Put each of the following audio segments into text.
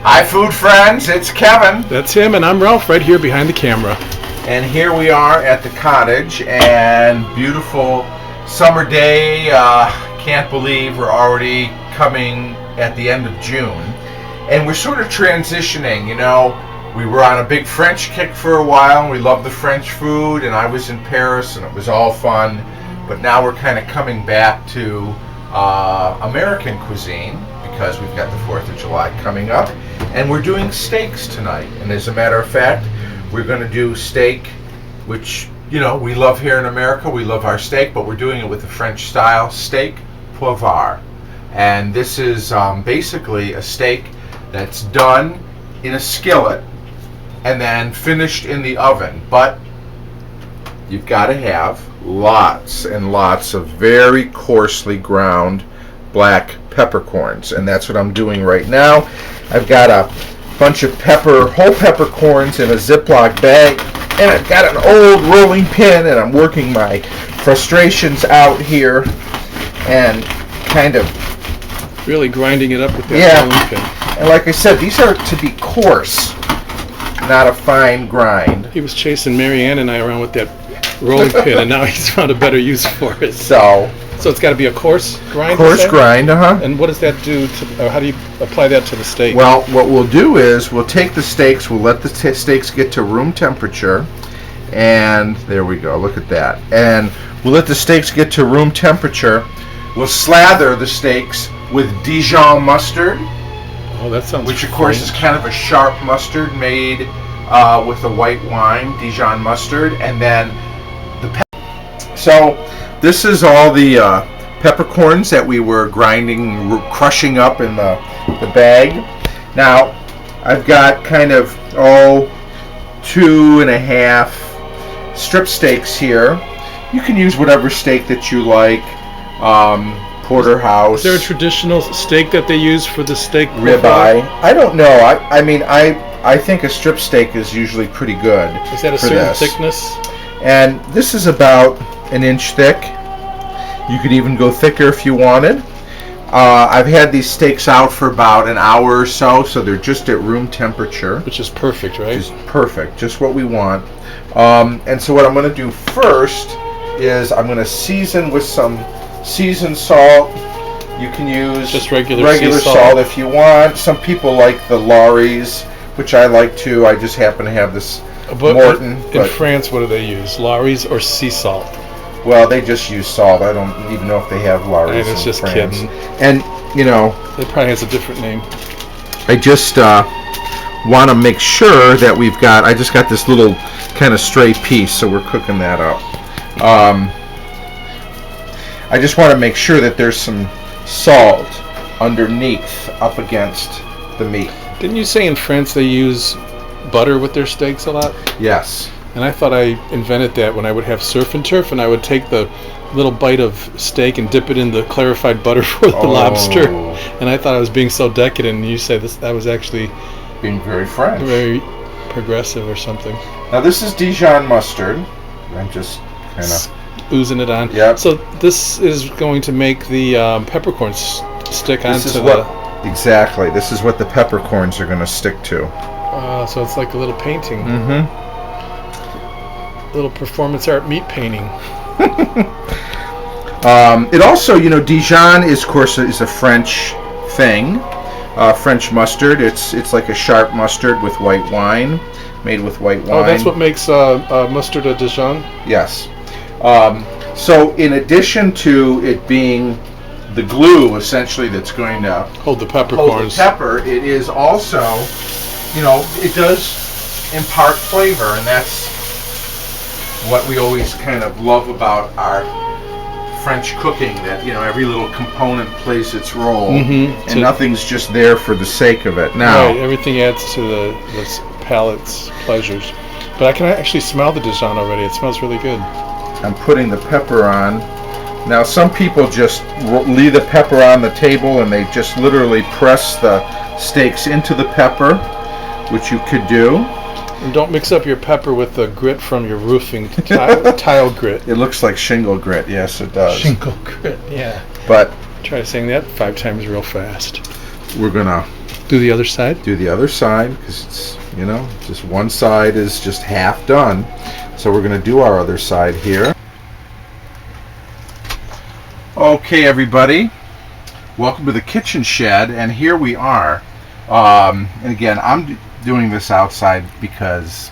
Hi, food friends. It's Kevin. That's him, and I'm Ralph, right here behind the camera. And here we are at the cottage, and beautiful summer day. Can't believe we're already coming at the end of June. And we're sort of transitioning, you know. We were on a big French kick for a while, and we loved the French food, and I was in Paris, and it was all fun. But now we're kind of coming back to American cuisine, because we've got the 4th of July coming up, and we're doing steaks tonight. And as a matter of fact, we're going to do steak, which, you know, we love here in America. We love our steak, but we're doing it with the French style steak Poivre. And this is basically a steak that's done in a skillet and then finished in the oven. But you've got to have lots and lots of very coarsely ground black peppercorns, and that's what I'm doing right now. I've got a bunch of whole peppercorns in a Ziploc bag, and I've got an old rolling pin, and I'm working my frustrations out here and kind of really grinding it up with that rolling pin. And like I said, these are to be coarse, not a fine grind. He was chasing Marianne and I around with that rolling pin, and now he's found a better use for it. So it's got to be a coarse grind? Coarse grind, And what does that do or how do you apply that to the steak? Well, what we'll do is we'll take the steaks, we'll let the steaks get to room temperature, and there we go, look at that. And we'll let the steaks get to room temperature. We'll slather the steaks with Dijon mustard. Oh, that sounds Which, of course, is kind of a sharp mustard made with a white wine, Dijon mustard, and then So this is all the peppercorns that we were crushing up in the bag. Now, I've got kind of 2.5 strip steaks here. You can use whatever steak that you like. Porterhouse. Is there a traditional steak that they use for the steak? Ribeye. I don't know. I think a strip steak is usually pretty good. Is that a certain thickness? And this is about 1 inch thick. You could even go thicker if you wanted. I've had these steaks out for about an hour or so they're just at room temperature. Which is perfect, right? Which is perfect, just what we want. And so what I'm going to do first is I'm going to season with some seasoned salt. You can use just regular salt if you want. Some people like the Lawry's, which I like too. I just happen to have this Morton. In France, what do they use? Lawry's or sea salt? Well, they just use salt. I don't even know if they have Lawry's in France. Kidding. And, you know, it probably has a different name. I just want to make sure that I just got this little kind of stray piece, so we're cooking that up. I just want to make sure that there's some salt underneath up against the meat. Didn't you say in France they use butter with their steaks a lot? Yes. And I thought I invented that when I would have surf and turf, and I would take the little bite of steak and dip it in the clarified butter for the lobster. And I thought I was being so decadent, and you said that was actually being very French. Very progressive or something. Now this is Dijon mustard. I'm just kind of oozing it on. Yep. So this is going to make the peppercorns stick onto Exactly. This is what the peppercorns are going to stick to. So it's like a little painting. Mm-hmm. Little performance art meat painting. It also, you know, Dijon is, of course, is a French thing. French mustard. It's like a sharp mustard with white wine, made with white wine. Oh, that's what makes mustard a Dijon? Yes. So in addition to it being the glue, essentially, that's going to hold the peppercorns. It is also, you know, it does impart flavor, and that's what we always kind of love about our French cooking, that, you know, every little component plays its role, and nothing's just there for the sake of it. Now, right, everything adds to the palate's pleasures. But I can actually smell the Dijon already. It smells really good. I'm putting the pepper on. Now, some people just leave the pepper on the table and they just literally press the steaks into the pepper, which you could do. And don't mix up your pepper with the grit from your roofing tile grit. It looks like shingle grit. Yes, it does. Shingle grit, yeah. But try saying that 5 times real fast. We're gonna Do the other side. Do the other side, because it's, you know, just one side is just half done. So we're going to do our other side here. Okay, everybody, welcome to the kitchen shed, and here we are. And again, I'm doing this outside because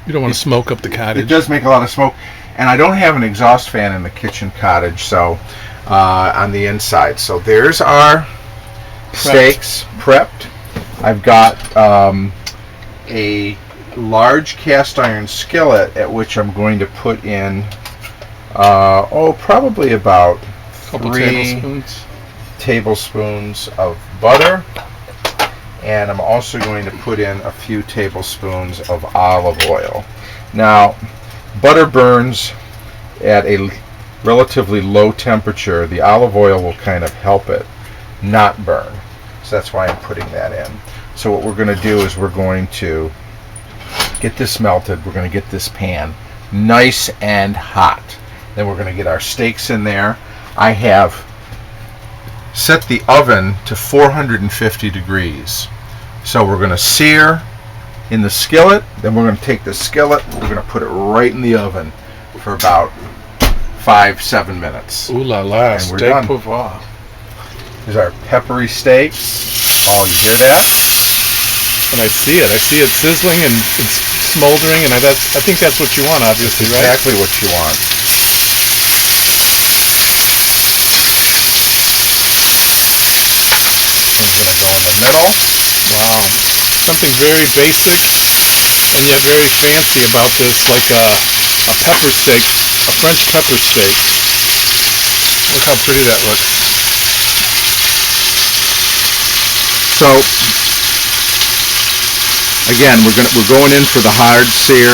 you don't want to smoke up the cottage. It does make a lot of smoke, and I don't have an exhaust fan in the kitchen cottage, so on the inside. So there's our steaks prepped. I've got a large cast iron skillet at which I'm going to put in probably about a couple 3 tablespoons of butter, and I'm also going to put in a few tablespoons of olive oil. Now, butter burns at a relatively low temperature. The olive oil will kind of help it not burn, so that's why I'm putting that in. So what we're going to do is we're going to get this melted. We're going to get this pan nice and hot. Then we're going to get our steaks in there. I have set the oven to 450 degrees. So we're going to sear in the skillet. Then we're going to take the skillet, we're going to put it right in the oven for about 5-7 minutes. Ooh la la, and we're steak done. Poivre. Here's our peppery steak. Oh, you hear that? And I see it sizzling and it's smoldering, and I think that's what you want, obviously, that's exactly what you want. I'm going to go in the middle. Wow. Something very basic and yet very fancy about this, like a pepper steak, a French pepper steak. Look how pretty that looks. So again, we're going in for the hard sear,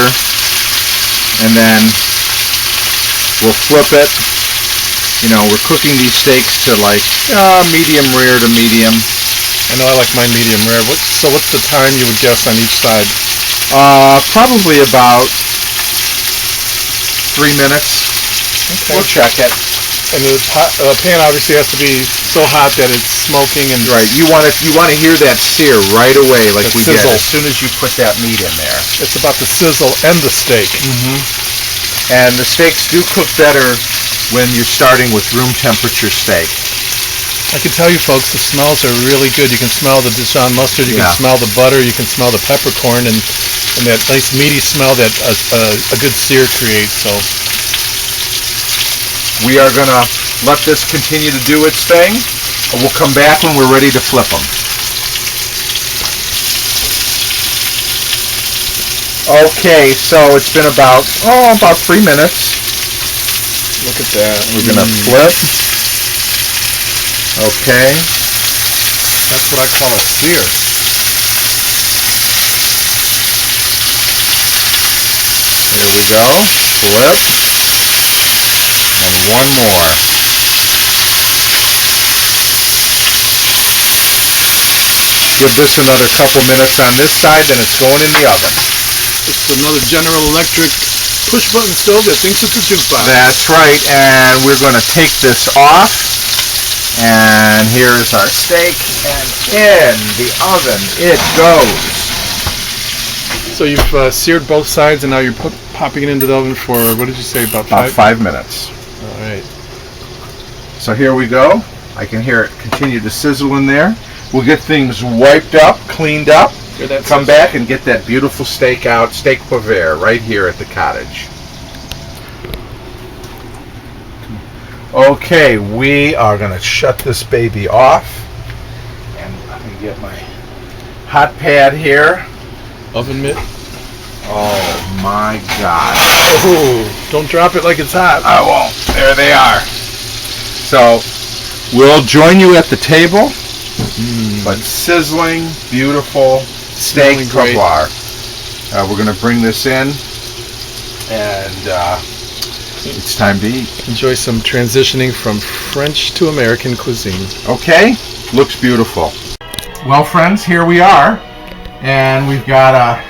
and then we'll flip it. You know, we're cooking these steaks to like medium rare to medium. I know I like mine medium rare. So what's the time you would guess on each side? Probably about 3 minutes. Okay. We'll check it. And the pan obviously has to be so hot that it's smoking and right. You want to hear that sear right away, like we sizzle. did as soon as you put that meat in there. It's about the sizzle and the steak. Mm-hmm. And the steaks do cook better when you're starting with room temperature steak. I can tell you, folks, the smells are really good. You can smell the Dijon mustard, you can smell the butter, you can smell the peppercorn, and that nice meaty smell that a good sear creates. So we are going to let this continue to do its thing. We'll come back when we're ready to flip them. Okay, so it's been about 3 minutes. Look at that. We're going to flip. Okay. That's what I call a sear. Here we go. Flip. And one more. Give this another couple minutes on this side, then it's going in the oven. It's another General Electric push-button stove that thinks it's a jukebox. That's right, and we're going to take this off. And here's our steak, and in the oven it goes. So you've seared both sides, and now you're popping it into the oven for, what did you say, about 5 minutes. All right. So here we go. I can hear it continue to sizzle in there. We'll get things wiped up, cleaned up, come back and get that beautiful steak out, steak Poivre, right here at the cottage. Okay, we are going to shut this baby off, and I'm going to get my hot pad here. Oven mitt. Oh my God. Oh, don't drop it like it's hot. I won't. There they are. So we'll join you at the table, but sizzling, beautiful steak Poivre. We're going to bring this in, and it's time to eat. Enjoy some transitioning from French to American cuisine. Okay, looks beautiful. Well, friends, here we are, and we've got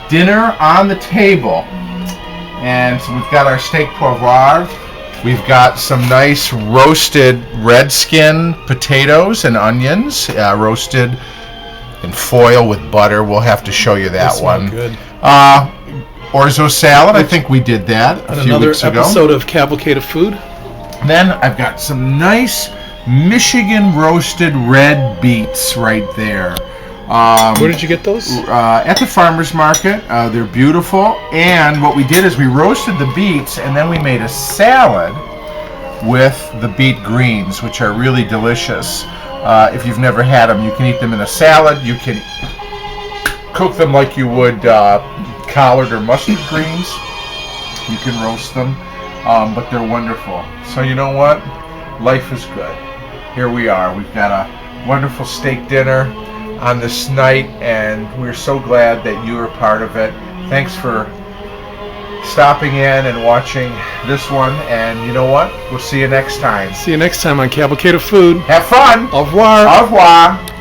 dinner on the table. And so we've got our steak Poivre. We've got some nice roasted red skin potatoes and onions, roasted in foil with butter. We'll have to show you that one. Good. Orzo salad. I think we did that a few weeks ago. Another episode of Cavalcade of Food. Then I've got some nice Michigan roasted red beets right there. Where did you get those? At the farmer's market. They're beautiful. And what we did is we roasted the beets, and then we made a salad with the beet greens, which are really delicious. If you've never had them, you can eat them in a salad. You can cook them like you would collard or mustard greens. You can roast them, but they're wonderful. So you know what? Life is good. Here we are. We've got a wonderful steak dinner on this night, and we're so glad that you are part of it. Thanks for stopping in and watching this one, and you know what? We'll see you next time. See you next time on Cavalcade of Food. Have fun. Au revoir. Au revoir.